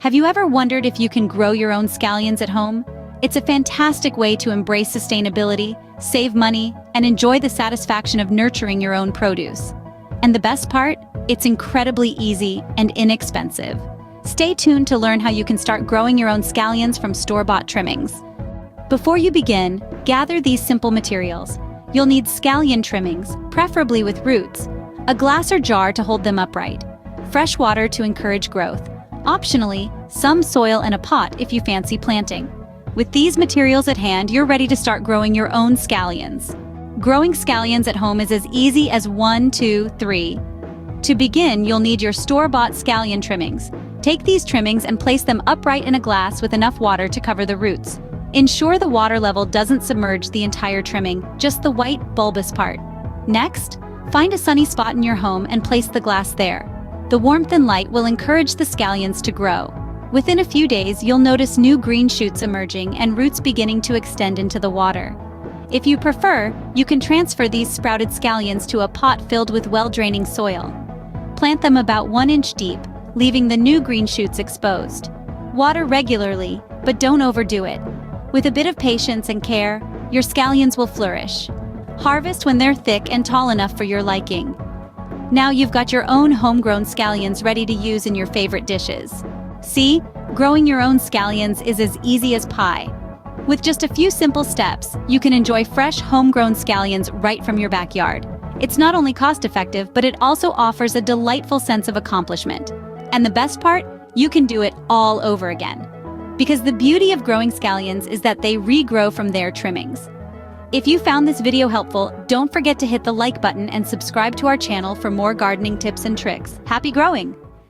Have you ever wondered if you can grow your own scallions at home? It's a fantastic way to embrace sustainability, save money, and enjoy the satisfaction of nurturing your own produce. And the best part? It's incredibly easy and inexpensive. Stay tuned to learn how you can start growing your own scallions from Store-Bought Trimmings. Before you begin, gather these simple materials. You'll need scallion trimmings, preferably with roots, a glass or jar to hold them upright, fresh water to encourage growth, optionally, some soil and a pot if you fancy planting. With these materials at hand, you're ready to start growing your own scallions. Growing scallions at home is as easy as 1, 2, 3. To begin, you'll need your store-bought scallion trimmings. Take these trimmings and place them upright in a glass with enough water to cover the roots. Ensure the water level doesn't submerge the entire trimming, just the white, bulbous part. Next, find a sunny spot in your home and place the glass there. The warmth and light will encourage the scallions to grow. Within a few days, you'll notice new green shoots emerging and roots beginning to extend into the water. If you prefer, you can transfer these sprouted scallions to a pot filled with well-draining soil. Plant them about 1 inch deep, leaving the new green shoots exposed. Water regularly, but don't overdo it. With a bit of patience and care, your scallions will flourish. Harvest when they're thick and tall enough for your liking. Now you've got your own homegrown scallions ready to use in your favorite dishes. See, growing your own scallions is as easy as pie. With just a few simple steps, you can enjoy fresh homegrown scallions right from your backyard. It's not only cost-effective, but it also offers a delightful sense of accomplishment. And the best part? You can do it all over again. Because the beauty of growing scallions is that they regrow from their trimmings. If you found this video helpful, don't forget to hit the like button and subscribe to our channel for more gardening tips and tricks. Happy growing!